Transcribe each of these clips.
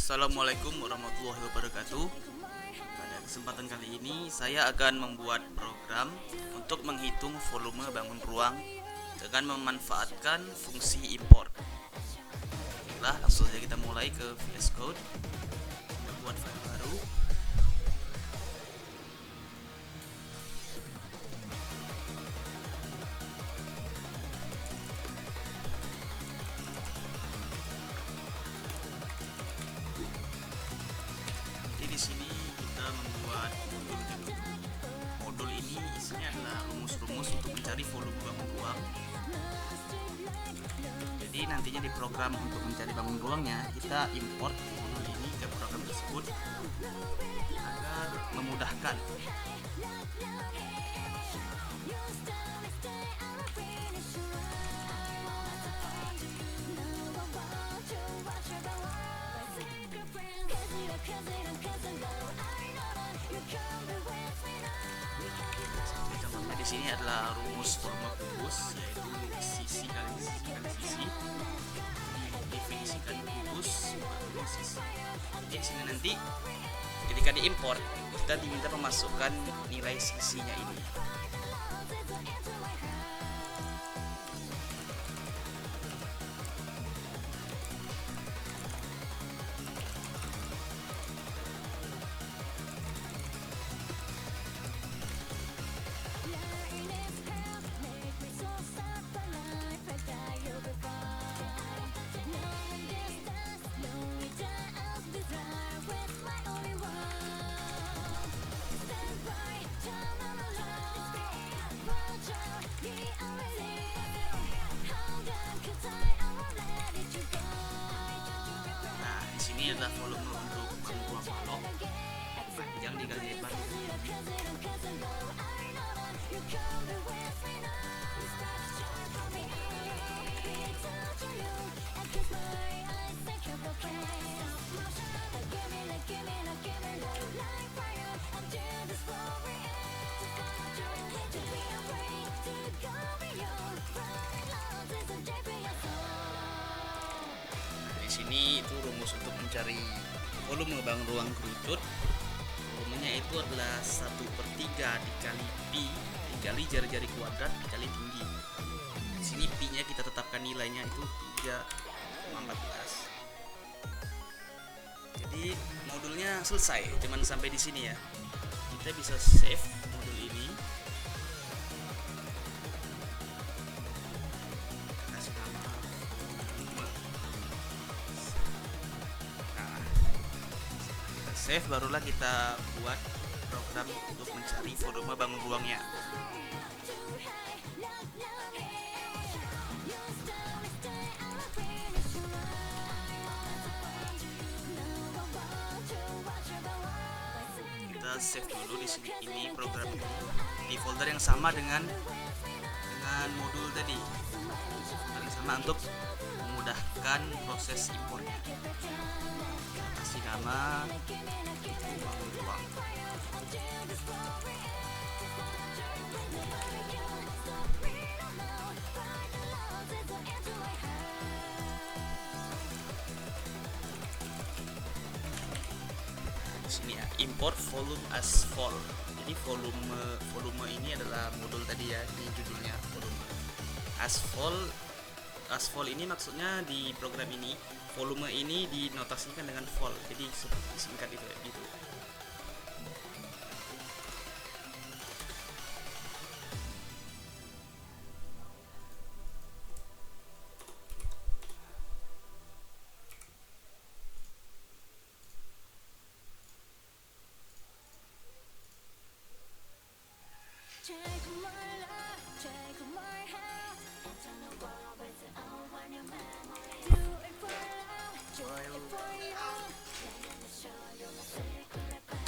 Assalamualaikum warahmatullahi wabarakatuh. Pada kesempatan kali ini saya akan membuat program untuk menghitung volume bangun ruang dengan memanfaatkan fungsi import. Baiklah, langsung saja kita mulai ke VS Code. Kita buat file baru. Di sini kita membuat modul dulu. Modul ini isinya adalah rumus-rumus untuk mencari volume bangun ruang. Jadi nantinya di program untuk mencari bangun ruangnya kita import modul ini ke program tersebut agar memudahkan. Contohnya di sini adalah rumus volume kubus, yaitu sisi kali sisi kali sisi. Definisikan kubus bagi sisi. Jadi di sini nanti ketika diimport kita diminta memasukkan nilai sisinya ini. Nah, di sini adalah volume untuk bangun ruang balok, panjang dikali lebar. Di sini itu rumus untuk mencari volume bangun ruang kerucut. Volumenya itu adalah 1/3 dikali pi dikali jari-jari kuadrat dikali tinggi. Di sini pi-nya kita tetapkan nilainya itu 3,14. Jadi modulnya selesai, cuman sampai di sini ya. Kita bisa save modul ini. Kasih nama volume. Nah, kita save, barulah kita buat program untuk mencari volume bangun ruangnya. Kita save dulu di sini, ini program di folder yang sama dengan modul tadi. Folder yang sama untuk memudahkan proses impornya. Kita kasih nama bangun ruang. Di sini ya, import volume as vol. Jadi volume ini adalah modul tadi ya, ini judulnya volume as vol. As vol ini maksudnya di program ini volume ini dinotasikan dengan vol. Jadi seperti singkat itu ya, gitu.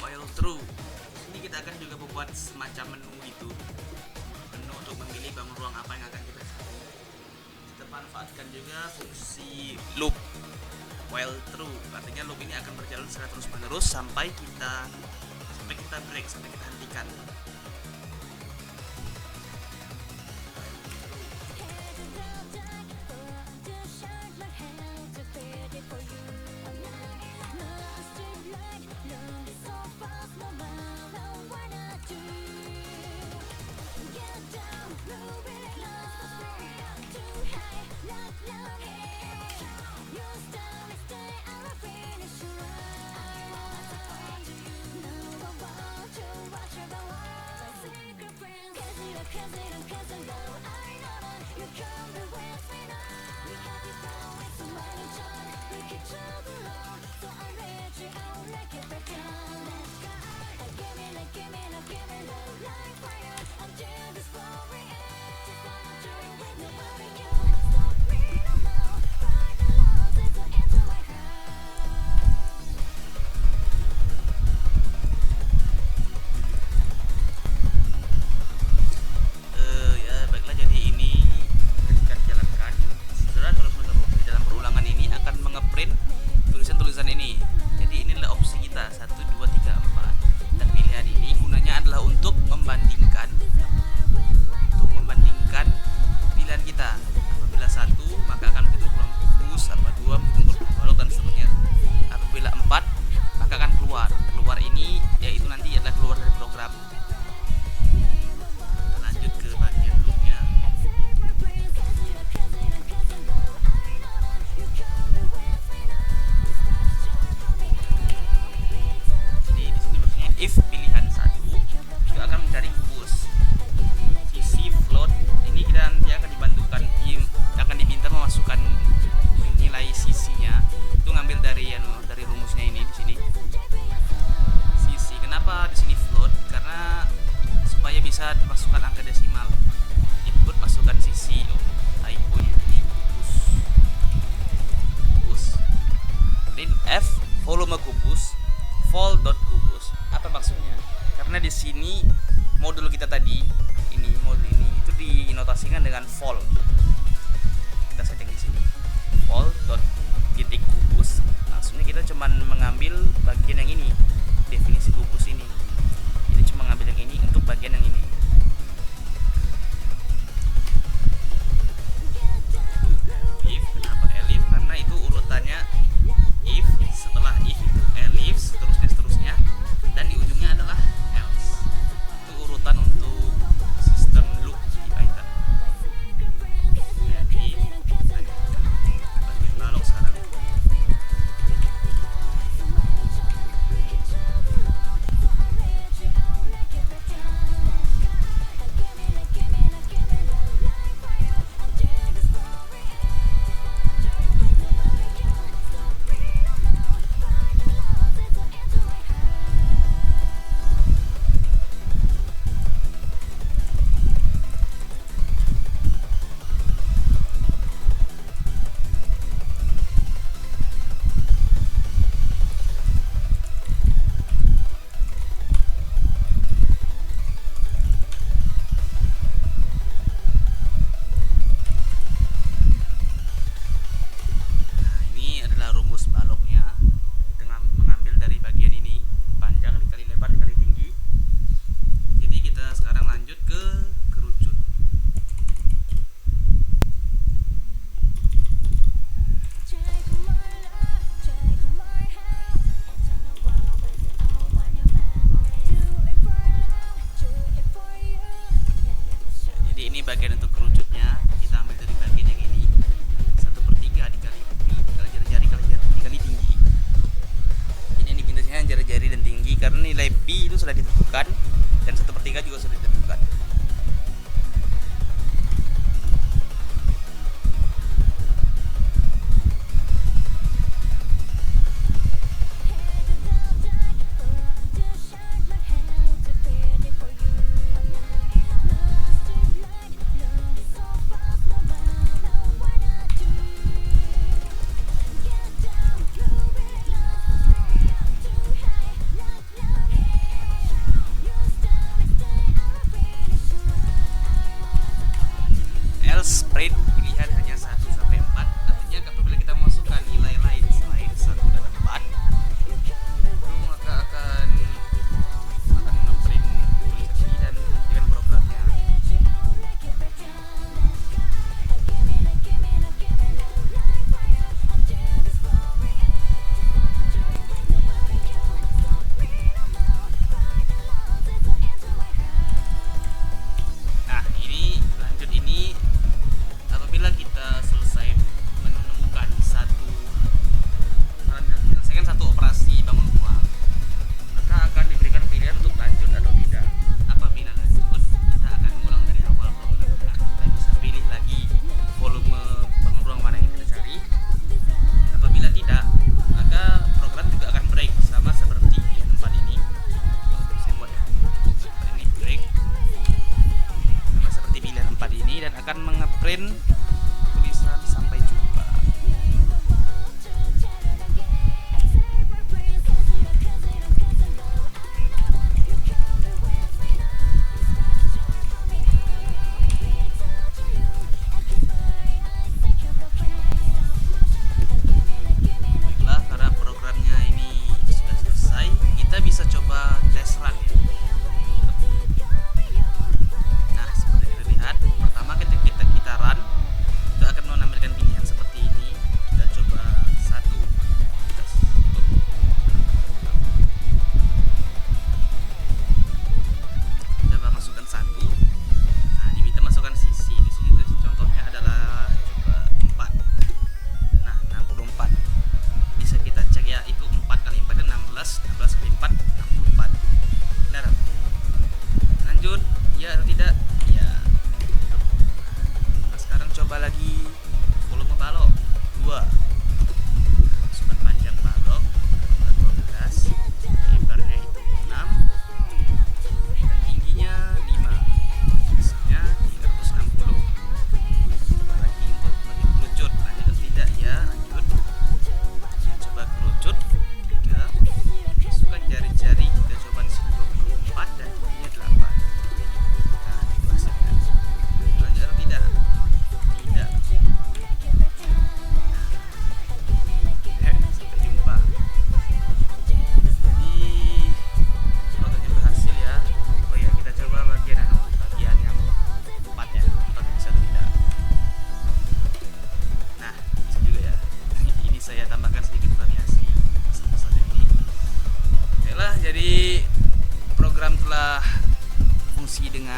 While true, ini kita akan juga membuat semacam menu gitu, menu untuk memilih bangun ruang apa yang akan kita cari. Kita manfaatkan juga fungsi loop. While true, artinya loop ini akan berjalan secara terus menerus sampai kita break, sampai kita hentikan. F volume kubus vol.kubus. Apa maksudnya? Karena di sini modul kita tadi modul ini itu dinotasikan dengan vol. Kita setting di sini vol.kubus. Maksudnya kita cuman mengambil bagian yang ini, definisi kubus ini. Jadi cuma ngambil yang ini untuk bagian yang ini. If, kenapa elif? Karena itu urutannya if, setelah if itu elif, seterusnya dan di ujungnya adalah else. Itu urutan untuk sistem loop di Python. Jadi bagian balok sekarang. Bagian untuk kerucutnya kita ambil dari bagian yang ini 1/3 dikali jari-jari dikali tinggi. Ini indikasinya jari-jari dan tinggi karena nilai pi itu sudah ditentukan dan 1/3 juga sudah ditentukan.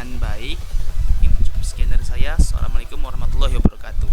dengan baik. Mungkin cukup sekian dari saya. Assalamualaikum warahmatullahi wabarakatuh.